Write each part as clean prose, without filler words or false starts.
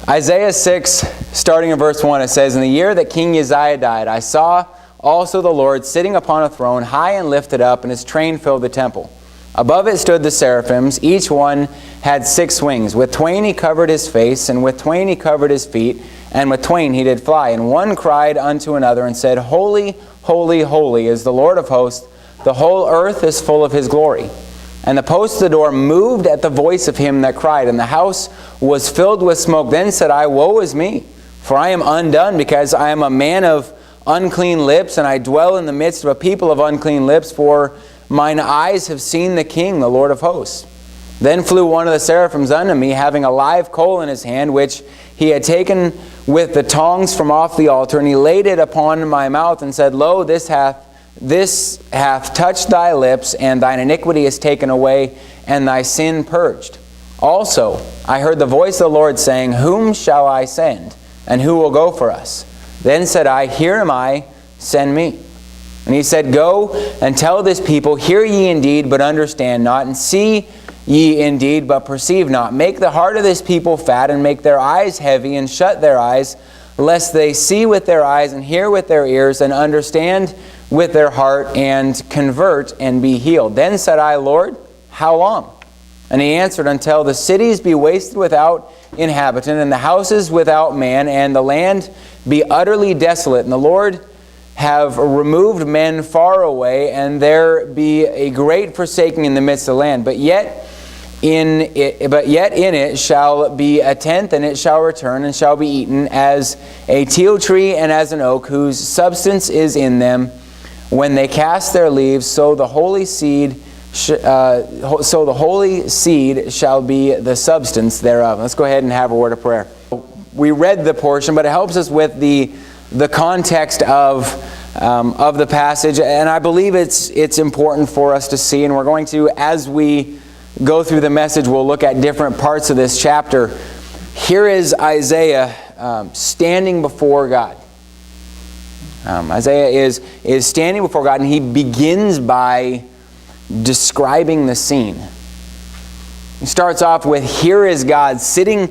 Isaiah 6, starting in verse 1, it says, "In the year that King Uzziah died, I saw also the Lord sitting upon a throne, high and lifted up, and his train filled the temple. Above it stood the seraphims. Each one had 6 wings. With twain he covered his face, and with twain he covered his feet, and with twain he did fly. And one cried unto another, and said, Holy, holy, holy is the Lord of hosts. The whole earth is full of his glory. And the posts of the door moved at the voice of him that cried, and the house was filled with smoke. Then said I, Woe is me, for I am undone, because I am a man of unclean lips, and I dwell in the midst of a people of unclean lips, for mine eyes have seen the King, the Lord of hosts. Then flew one of the seraphims unto me, having a live coal in his hand, which he had taken with the tongs from off the altar, and he laid it upon my mouth, and said, Lo, this hath touched thy lips, and thine iniquity is taken away, and thy sin purged. Also I heard the voice of the Lord saying, Whom shall I send, and who will go for us? Then said I, Here am I, send me. And he said, Go and tell this people, Hear ye indeed, but understand not, and see ye indeed, but perceive not. Make the heart of this people fat, and make their eyes heavy, and shut their eyes, lest they see with their eyes, and hear with their ears, and understand with their heart, and convert, and be healed. Then said I, Lord, how long? And he answered, Until the cities be wasted without inhabitant, and the houses without man, and the land be utterly desolate, and the Lord have removed men far away, and there be a great forsaking in the midst of the land. But yet in it shall be a tenth, and it shall return, and shall be eaten as a teil tree and as an oak, whose substance is in them. When they cast their leaves, so the holy seed shall be the substance thereof." Let's go ahead and have a word of prayer. We read the portion, but it helps us with the context of the passage, and I believe it's important for us to see. And we're going to, as we go through the message, we'll look at different parts of this chapter. Here is Isaiah standing before God. Isaiah is standing before God, and he begins by describing the scene. He starts off with, here is God sitting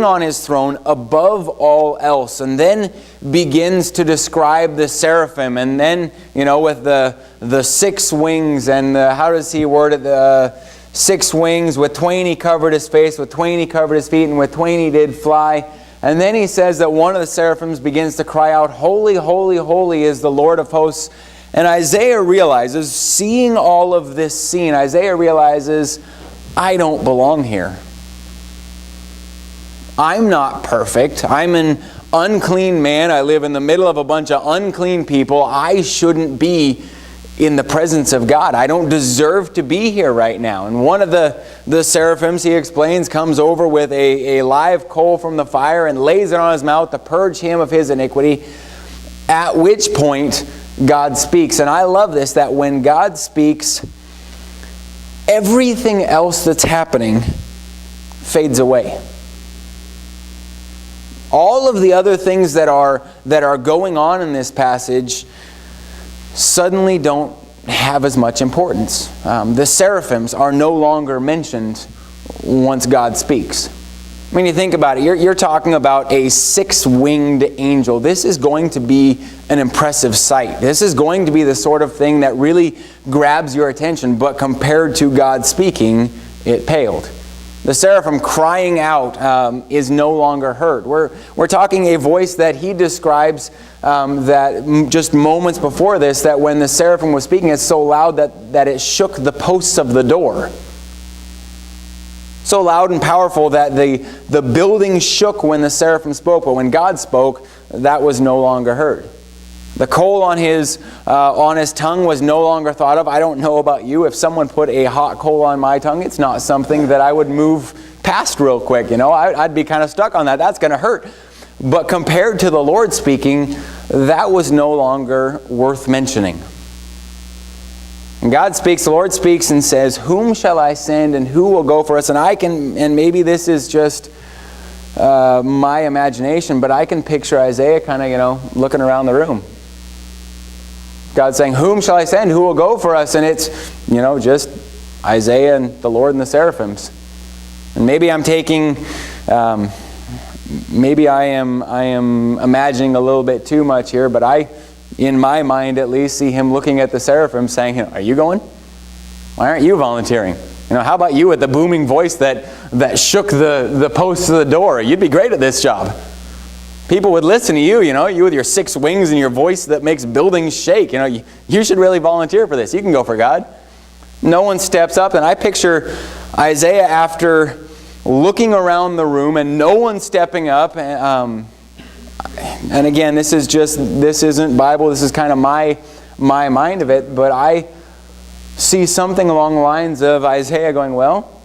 on his throne above all else, and then begins to describe the seraphim, and then, with the 6 wings, and how does he word it? The 6 wings, with twain he covered his face, with twain he covered his feet, and with twain he did fly. And then he says that one of the seraphims begins to cry out, Holy, holy, holy is the Lord of hosts. And Isaiah realizes, seeing all of this scene, Isaiah realizes, I don't belong here. I'm not perfect. I'm an unclean man. I live in the middle of a bunch of unclean people. I shouldn't be in the presence of God. I don't deserve to be here right now. And one of the seraphims, he explains, comes over with a live coal from the fire and lays it on his mouth to purge him of his iniquity, at which point God speaks. And I love this, that when God speaks, everything else that's happening fades away. All of the other things that are going on in this passage suddenly don't have as much importance. The seraphims are no longer mentioned once God speaks. I mean, you think about it. You're talking about a 6-winged angel. This is going to be an impressive sight. This is going to be the sort of thing that really grabs your attention. But compared to God speaking, it paled. The seraphim crying out is no longer heard. We're talking a voice that he describes that just moments before this, that when the seraphim was speaking, it's so loud that it shook the posts of the door. So loud and powerful that the building shook when the seraphim spoke, but when God spoke, that was no longer heard. The coal on his tongue was no longer thought of. I don't know about you. If someone put a hot coal on my tongue, it's not something that I would move past real quick. I'd be kind of stuck on that. That's going to hurt. But compared to the Lord speaking, that was no longer worth mentioning. And God speaks, the Lord speaks and says, Whom shall I send, and who will go for us? And maybe this is just my imagination, but I can picture Isaiah kind of, looking around the room. God saying, Whom shall I send? Who will go for us? And it's, just Isaiah and the Lord and the seraphims. And maybe I'm taking maybe I am imagining a little bit too much here, but I, in my mind at least, see him looking at the seraphim saying, are you going? Why aren't you volunteering? How about you with the booming voice that shook the posts of the door? You'd be great at this job. People would listen to you, you with your 6 wings and your voice that makes buildings shake. You should really volunteer for this. You can go for God. No one steps up, and I picture Isaiah after looking around the room and no one stepping up. And again, this isn't Bible. This is kind of my mind of it, but I see something along the lines of Isaiah going, well,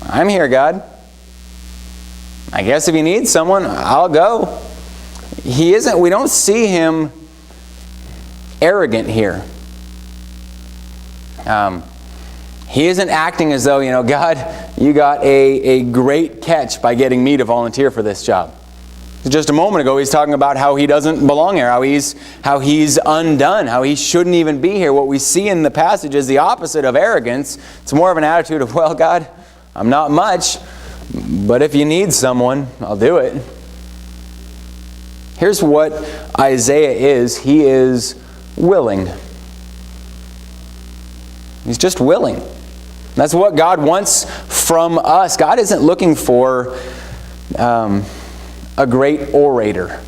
I'm here, God. I guess if you need someone, I'll go. We don't see him arrogant here. He isn't acting as though, God, you got a great catch by getting me to volunteer for this job. Just a moment ago, he's talking about how he doesn't belong here, how he's undone, how he shouldn't even be here. What we see in the passage is the opposite of arrogance. It's more of an attitude of, well, God, I'm not much, but if you need someone, I'll do it. Here's what Isaiah is. He is willing. He's just willing. That's what God wants from us. God isn't looking for a great orator.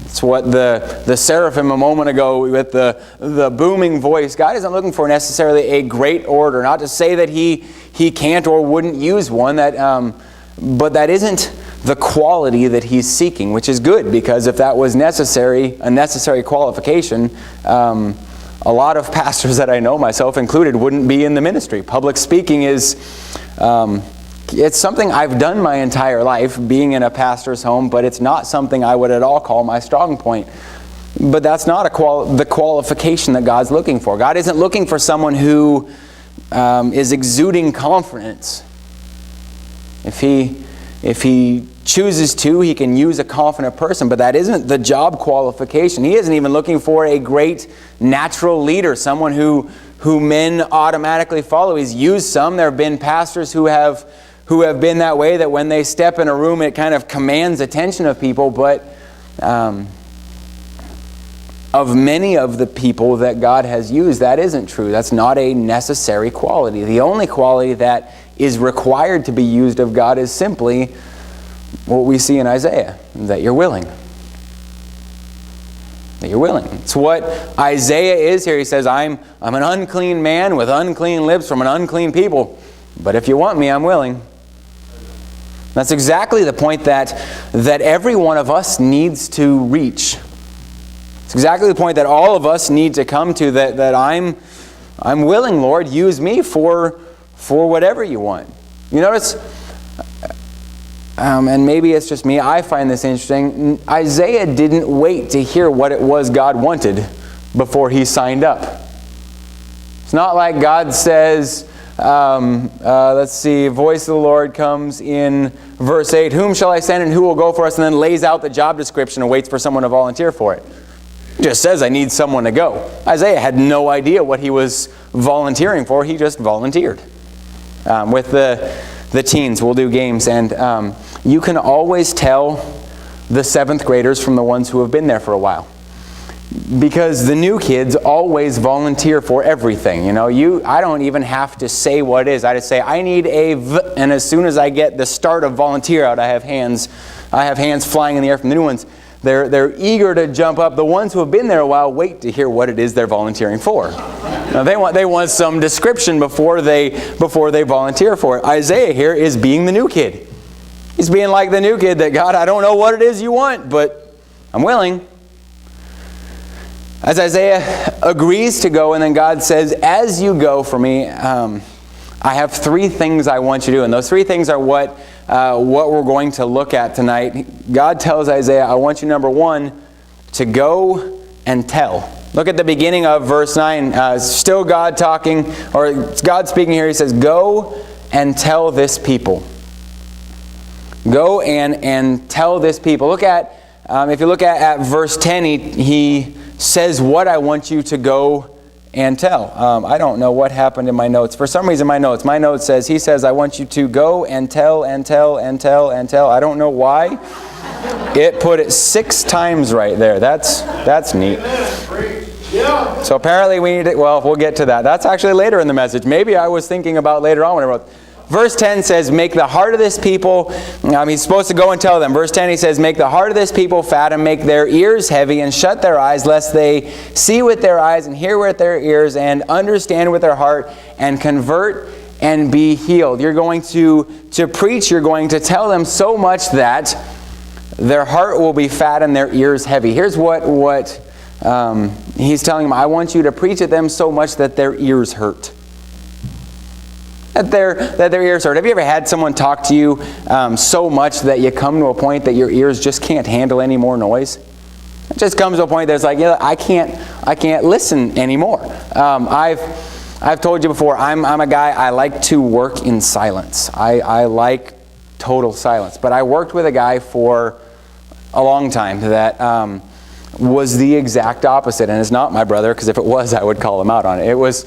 It's what the seraphim a moment ago with the booming voice. God isn't looking for necessarily a great orator. Not to say that he can't or wouldn't use one, but that isn't the quality that he's seeking, which is good, because if that was a necessary qualification, a lot of pastors that I know, myself included, wouldn't be in the ministry. Public speaking is, it's something I've done my entire life, being in a pastor's home, but it's not something I would at all call my strong point. But that's not the qualification that God's looking for. God isn't looking for someone who is exuding confidence. If he chooses to, he can use a confident person, but that isn't the job qualification. He isn't even looking for a great natural leader, someone who men automatically follow. He's used some. There have been pastors who have been that way, that when they step in a room, it kind of commands attention of people, but of many of the people that God has used, that isn't true. That's not a necessary quality. The only quality that is required to be used of God is simply what we see in Isaiah, that you're willing. That you're willing. It's what Isaiah is here. He says, I'm an unclean man with unclean lips from an unclean people, but if you want me, I'm willing. That's exactly the point that every one of us needs to reach. It's exactly the point that all of us need to come to, that I'm willing, Lord, use me for whatever you want. You notice, and maybe it's just me, I find this interesting, Isaiah didn't wait to hear what it was God wanted before he signed up. It's not like God says, let's see, voice of the Lord comes in verse 8, whom shall I send and who will go for us, and then lays out the job description and waits for someone to volunteer for it. He just says, I need someone to go. Isaiah had no idea what he was volunteering for. He just volunteered. With the teens, we'll do games, and you can always tell the 7th graders from the ones who have been there for a while. Because the new kids always volunteer for everything. I don't even have to say what it is. I just say, I need a V, and as soon as I get the start of volunteer out, I have hands flying in the air from the new ones. They're eager to jump up. The ones who have been there a while wait to hear what it is they're volunteering for. Now, they want some description before they volunteer for it. Isaiah here is being the new kid. He's being like the new kid that, God, I don't know what it is you want, but I'm willing. As Isaiah agrees to go, and then God says, as you go for me, I have 3 things I want you to do. And those 3 things are what we're going to look at tonight. God tells Isaiah, I want you, number 1, to go and tell. Look at the beginning of verse 9. Still God talking, or it's God speaking here. He says, go and tell this people. Go and tell this people. Look at, if you look at verse 10, he says what I want you to go and tell. I don't know what happened in my notes. For some reason, my note says, he says, I want you to go and tell and tell and tell and tell. I don't know why. It put it 6 times right there. That's neat. So apparently we need to, well, we'll get to that. That's actually later in the message. Maybe I was thinking about later on when I wrote. Verse 10 says, make the heart of this people, he's supposed to go and tell them. Verse 10 he says, make the heart of this people fat and make their ears heavy and shut their eyes, lest they see with their eyes and hear with their ears and understand with their heart and convert and be healed. You're going to preach, you're going to tell them so much that their heart will be fat and their ears heavy. Here's what he's telling them. I want you to preach at them so much that their ears hurt. That their ears hurt. Have you ever had someone talk to you so much that you come to a point that your ears just can't handle any more noise? It just comes to a point that's like, I can't listen anymore. I've told you before, I'm a guy, I like to work in silence. I like total silence. But I worked with a guy for a long time that was the exact opposite, and it's not my brother, because if it was, I would call him out on it. It was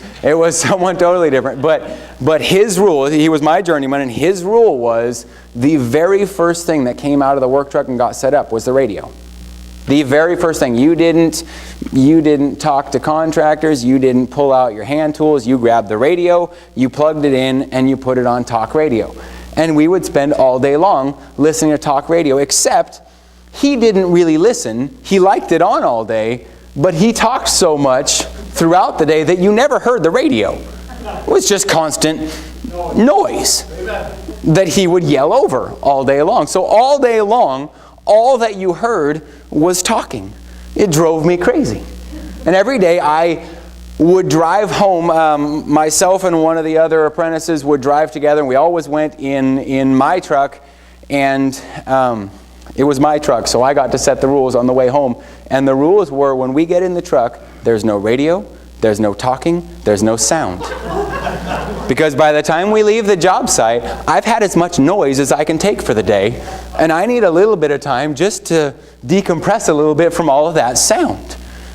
someone totally different. But his rule, he was my journeyman, and his rule was the very first thing that came out of the work truck and got set up was the radio. The very first thing. You didn't talk to contractors. You didn't pull out your hand tools. You grabbed the radio, you plugged it in, and you put it on talk radio. And we would spend all day long listening to talk radio, except he didn't really listen. He liked it on all day, but he talked so much throughout the day that you never heard the radio. It was just constant noise that he would yell over all day long. So all day long, all that you heard was talking. It drove me crazy. And every day I would drive home. Myself and one of the other apprentices would drive together, and we always went in my truck, and it was my truck, so I got to set the rules on the way home. And the rules were, when we get in the truck, there's no radio, there's no talking, there's no sound. Because by the time we leave the job site, I've had as much noise as I can take for the day, and I need a little bit of time just to decompress a little bit from all of that sound.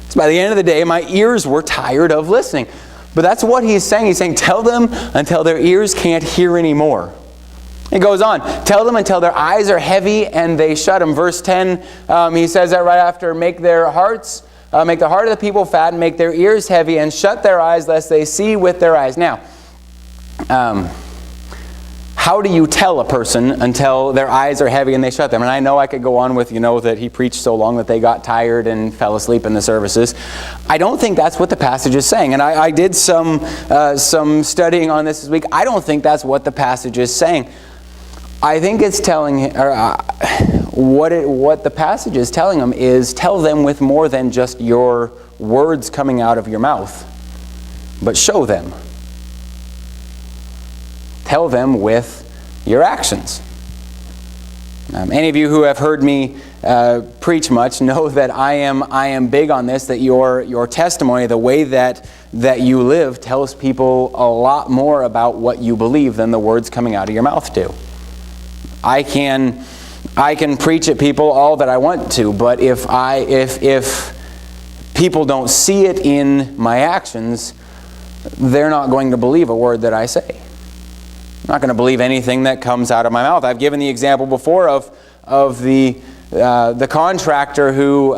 So by the end of the day, my ears were tired of listening. But that's what he's saying. He's saying, tell them until their ears can't hear anymore. It goes on, tell them until their eyes are heavy and they shut them. Verse 10, he says that right after, make the heart of the people fat and make their ears heavy and shut their eyes lest they see with their eyes. Now, how do you tell a person until their eyes are heavy and they shut them? And I know I could go on with, that he preached so long that they got tired and fell asleep in the services. I don't think that's what the passage is saying. And I did some studying on this week. I don't think that's what the passage is saying. I think it's telling, what the passage is telling them is, tell them with more than just your words coming out of your mouth, but show them. Tell them with your actions. Any of you who have heard me preach much know that I am big on this, that your testimony, the way that you live, tells people a lot more about what you believe than the words coming out of your mouth do. I can preach at people all that I want to, but if people don't see it in my actions, they're not going to believe a word that I say. I'm not going to believe anything that comes out of my mouth. I've given the example before of the contractor who,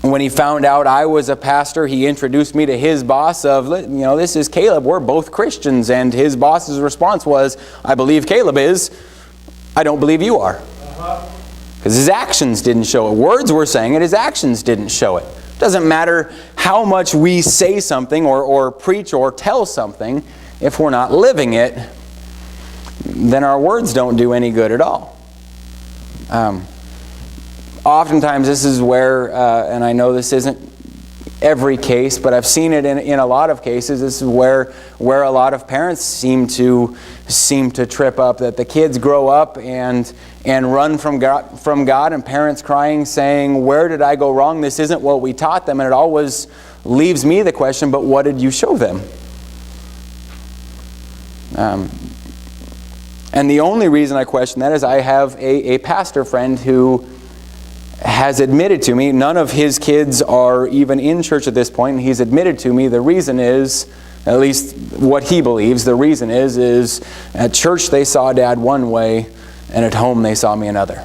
when he found out I was a pastor, he introduced me to his boss of, this is Caleb, we're both Christians. And his boss's response was, I believe Caleb is, I don't believe you are. Because his actions didn't show it. Words were saying it, his actions didn't show it. It doesn't matter how much we say something or preach or tell something, if we're not living it, then our words don't do any good at all. Oftentimes this is where, and I know this isn't every case, but I've seen it in a lot of cases, this is where a lot of parents seem to trip up, that the kids grow up and run from God, and parents crying, saying, where did I go wrong? This isn't what we taught them. And it always leaves me the question, but what did you show them? And the only reason I question that is I have a pastor friend who has admitted to me, none of his kids are even in church at this point, and he's admitted to me the reason is, at least what he believes, the reason is at church they saw Dad one way, and at home they saw me another.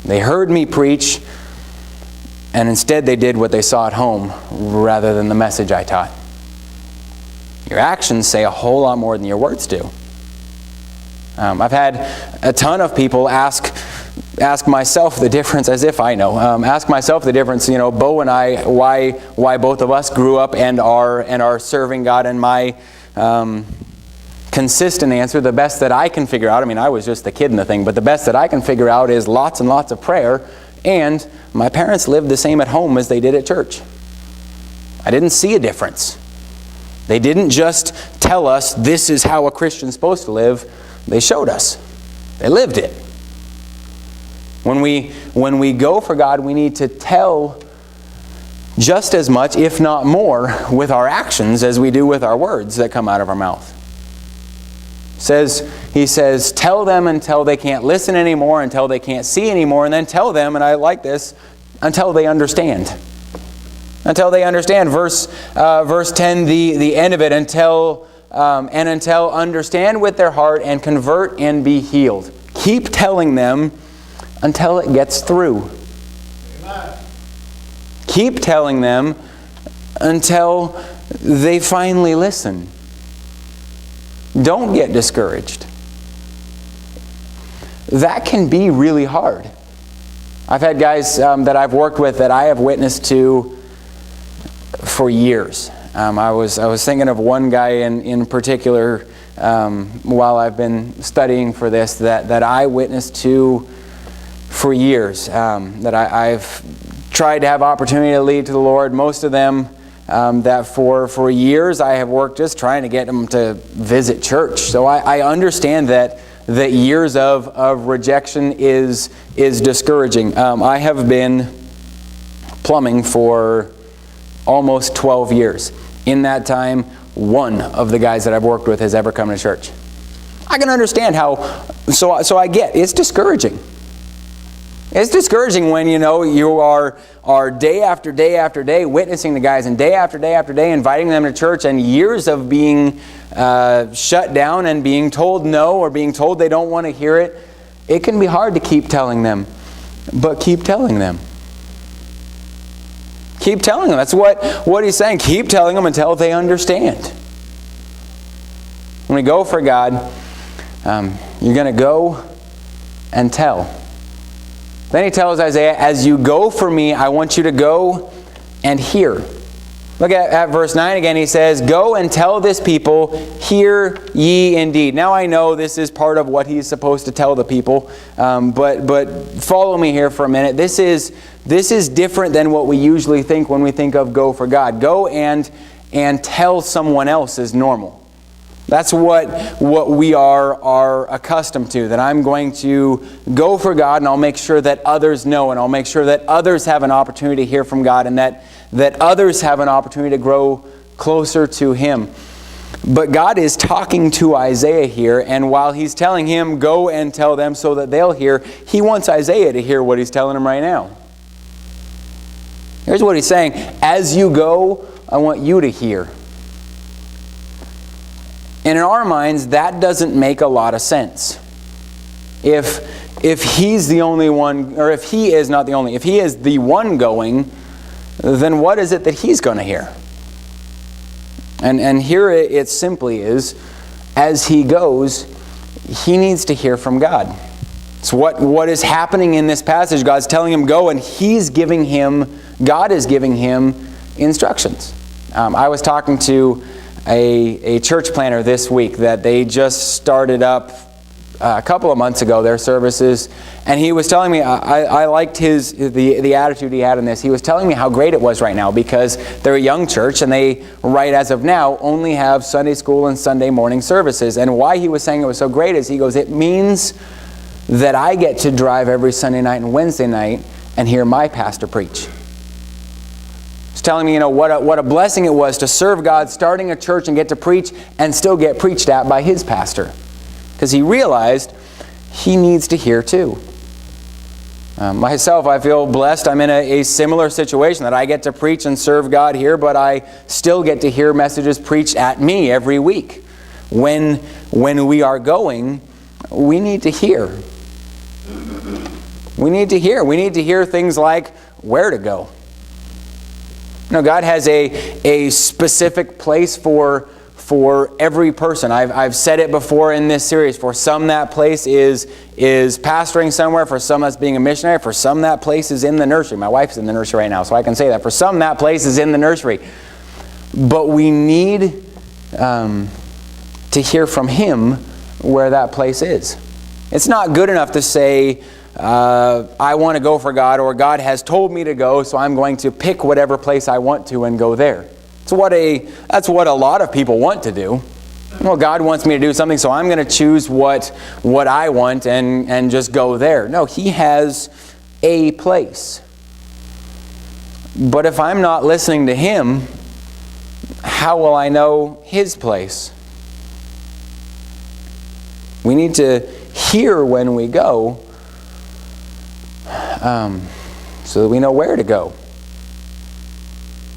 They heard me preach, and instead they did what they saw at home rather than the message I taught. Your actions say a whole lot more than your words do. I've had a ton of people ask myself the difference, as if I know. Ask myself the difference, Bo and I, why both of us grew up and are serving God. And my consistent answer, the best that I can figure out, I was just the kid in the thing, but the best that I can figure out is lots and lots of prayer. And my parents lived the same at home as they did at church. I didn't see a difference. They didn't just tell us this is how a Christian's supposed to live. They showed us. They lived it. When we go for God, we need to tell just as much, if not more, with our actions as we do with our words that come out of our mouth. He says, tell them until they can't listen anymore, until they can't see anymore, and then tell them, and I like this, until they understand. Until they understand. Verse 10, the end of it, until understand with their heart and convert and be healed. Keep telling them until it gets through. Amen. Keep telling them until they finally listen. Don't get discouraged. That can be really hard. I've had guys that I've worked with that I have witnessed to for years. I was thinking of one guy in particular while I've been studying for this that I witnessed to for years, that I've tried to have opportunity to lead to the Lord. Most of them that for years I have worked just trying to get them to visit church. So I understand that years of rejection is discouraging. I have been plumbing for almost 12 years. In that time, one of the guys that I've worked with has ever come to church. I can understand how, so I get, it's discouraging. It's discouraging when, you are day after day after day witnessing the guys, and day after day after day inviting them to church, and years of being shut down and being told no or being told they don't want to hear it. It can be hard to keep telling them, but keep telling them. Keep telling them. That's what he's saying. Keep telling them until they understand. When we go for God, you're going to go and tell. Then he tells Isaiah, as you go for me, I want you to go and hear. Look at verse 9 again. He says, go and tell this people, hear ye indeed. Now I know this is part of what he's supposed to tell the people, but follow me here for a minute. This is different than what we usually think when we think of go for God. Go and tell someone else is normal. That's what we are accustomed to, that I'm going to go for God and I'll make sure that others know, and I'll make sure that others have an opportunity to hear from God, and that others have an opportunity to grow closer to Him. But God is talking to Isaiah here, and while He's telling him, go and tell them so that they'll hear, He wants Isaiah to hear what He's telling him right now. Here's what He's saying. As you go, I want you to hear. And in our minds, that doesn't make a lot of sense. If He's the only one, or if He is not the only, if He is the one going, then what is it that He's going to hear? And here it simply is, as he goes, he needs to hear from God. It's what is happening in this passage. God's telling him go, and God is giving him instructions. I was talking to a church planner this week that they just started up a couple of months ago, their services, and he was telling me, I liked the attitude he had in this. He was telling me how great it was right now because they're a young church and they, right as of now, only have Sunday school and Sunday morning services. And why he was saying it was so great is he goes, it means that I get to drive every Sunday night and Wednesday night and hear my pastor preach. He's telling me, what a blessing it was to serve God, starting a church and get to preach and still get preached at by his pastor. Because he realized he needs to hear too. Myself, I feel blessed. I'm in a similar situation that I get to preach and serve God here, but I still get to hear messages preached at me every week. When we are going, we need to hear. We need to hear. We need to hear things like where to go. God has a specific place for every person. I've said it before in this series. For some, that place is pastoring somewhere. For some, that's being a missionary. For some, that place is in the nursery. My wife's in the nursery right now, so I can say that. For some, that place is in the nursery. But we need to hear from Him where that place is. It's not good enough to say, I want to go for God, or God has told me to go, so I'm going to pick whatever place I want to and go there. That's what a lot of people want to do. Well, God wants me to do something, so I'm going to choose what I want and just go there. No, He has a place. But if I'm not listening to Him, how will I know His place? We need to hear when we go, so that we know where to go.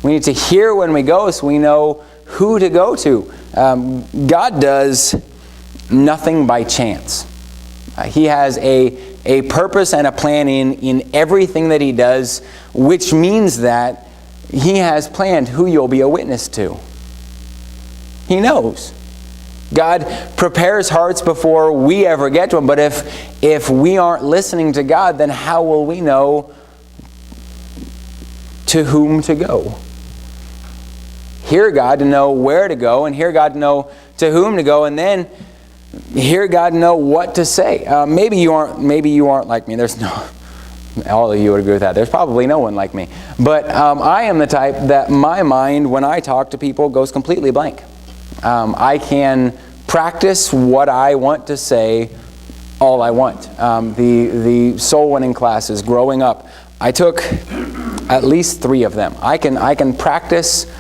We need to hear when we go so we know who to go to. God does nothing by chance. He has a purpose and a plan in everything that He does, which means that He has planned who you'll be a witness to. He knows. God prepares hearts before we ever get to Him, but if we aren't listening to God, then how will we know to whom to go? Hear God to know where to go, and hear God to know to whom to go, and then hear God to know what to say. Maybe you aren't like me. There's no, all of you would agree with that. There's probably no one like me. But I am the type that my mind, when I talk to people, goes completely blank. I can practice what I want to say all I want. The soul winning classes growing up, I took at least 3 of them. I can practice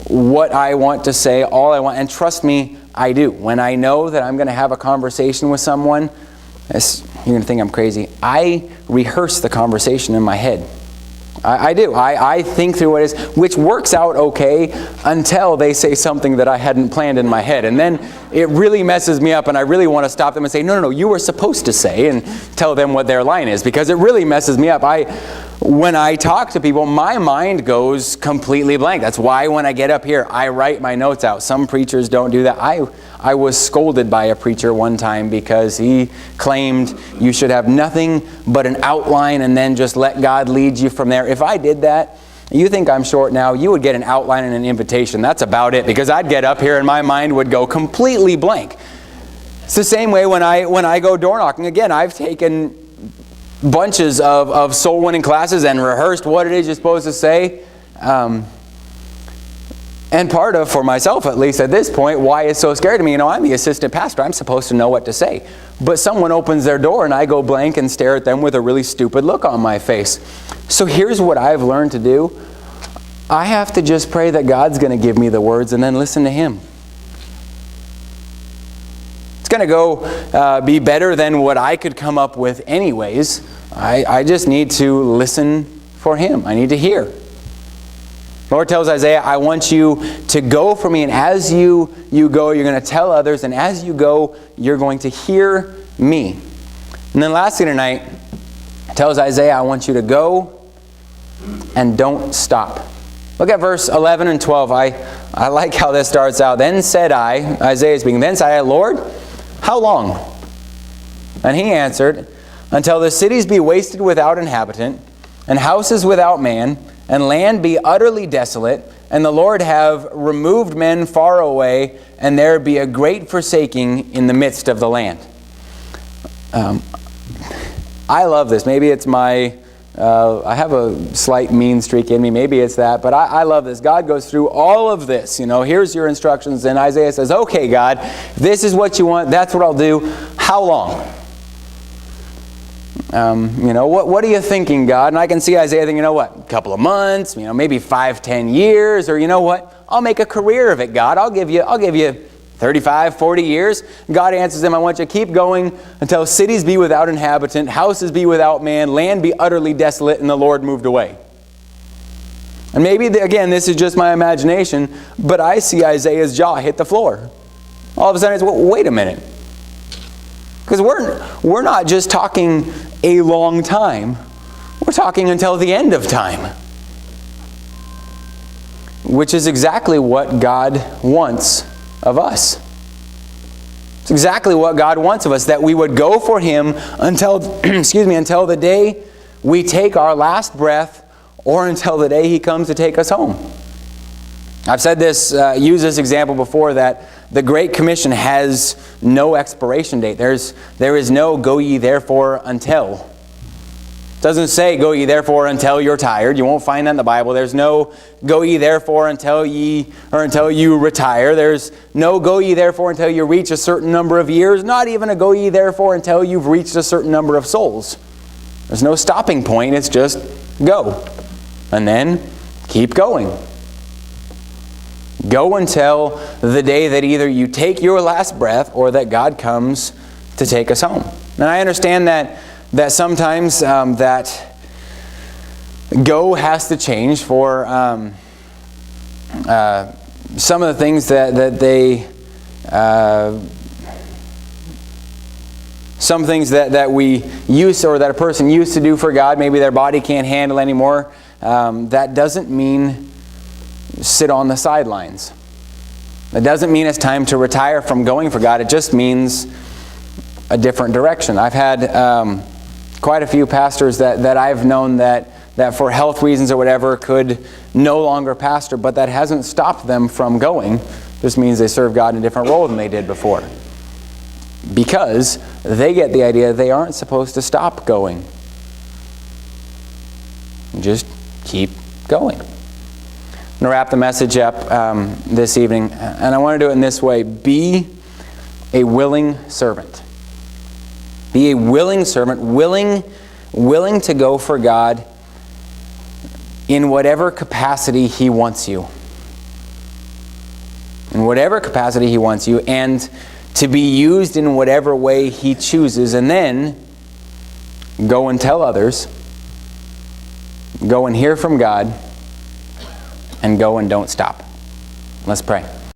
what I want to say all I want, and trust me, I do. When I know that I'm going to have a conversation with someone, you're going to think I'm crazy, I rehearse the conversation in my head. I do. I think through what it is, which works out okay until they say something that I hadn't planned in my head. And then it really messes me up, and I really want to stop them and say, no, you were supposed to say, and tell them what their line is, because it really messes me up. When I talk to people, my mind goes completely blank. That's why when I get up here, I write my notes out. Some preachers don't do that. I was scolded by a preacher one time because he claimed you should have nothing but an outline and then just let God lead you from there. If I did that, you think I'm short now, you would get an outline and an invitation. That's about it, because I'd get up here and my mind would go completely blank. It's the same way when I go door knocking. Again, I've taken bunches of soul winning classes and rehearsed what it is you're supposed to say. And part of, for myself at least at this point, why it's so scary to me, I'm the assistant pastor. I'm supposed to know what to say. But someone opens their door and I go blank and stare at them with a really stupid look on my face. So here's what I've learned to do. I have to just pray that God's going to give me the words and then listen to Him. It's going to go be better than what I could come up with anyways. I just need to listen for Him. I need to hear. The Lord tells Isaiah, I want you to go for me, and as you go, you're going to tell others, and as you go, you're going to hear me. And then lastly tonight, it tells Isaiah, I want you to go and don't stop. Look at verse 11 and 12. I like how this starts out. Then said I, Isaiah speaking, then said I, Lord, how long? And He answered, until the cities be wasted without inhabitant, and houses without man, and land be utterly desolate, and the Lord have removed men far away, and there be a great forsaking in the midst of the land. I love this. Maybe it's I have a slight mean streak in me. Maybe it's that, but I love this. God goes through all of this. Here's your instructions, and Isaiah says, okay, God, this is what you want. That's what I'll do. How long? What are you thinking, God? And I can see Isaiah thinking, a couple of months, maybe 5-10 years, or I'll make a career of it, God. I'll give you 35, 40 years? God answers him, I want you to keep going until cities be without inhabitant, houses be without man, land be utterly desolate, and the Lord moved away. And maybe, again, this is just my imagination, but I see Isaiah's jaw hit the floor. All of a sudden it's, well, wait a minute. Because we're not just talking a long time. We're talking until the end of time. Which is exactly what God wants of us. It's exactly what God wants of us, that we would go for Him until, until the day we take our last breath, or until the day He comes to take us home. I've said this, used this example before, that the Great Commission has no expiration date. There is no go ye therefore until. It doesn't say go ye therefore until you're tired. You won't find that in the Bible. There's no go ye therefore until you retire. There's no go ye therefore until you reach a certain number of years. Not even a go ye therefore until you've reached a certain number of souls. There's no stopping point. It's just go. And then keep going. Go until the day that either you take your last breath or that God comes to take us home. And I understand that sometimes that go has to change for some of the things that they some things that we used, or that a person used to do for God, maybe their body can't handle anymore. That doesn't mean sit on the sidelines. That doesn't mean it's time to retire from going for God. It just means a different direction. I've had quite a few pastors that I've known that for health reasons or whatever could no longer pastor, but that hasn't stopped them from going. It just means they serve God in a different role than they did before. Because they get the idea they aren't supposed to stop going. Just keep going. I'm going to wrap the message up this evening, and I want to do it in this way. Be a willing servant. Be a willing servant, willing to go for God in whatever capacity He wants you. In whatever capacity He wants you, and to be used in whatever way He chooses, and then go and tell others, go and hear from God, and go and don't stop. Let's pray.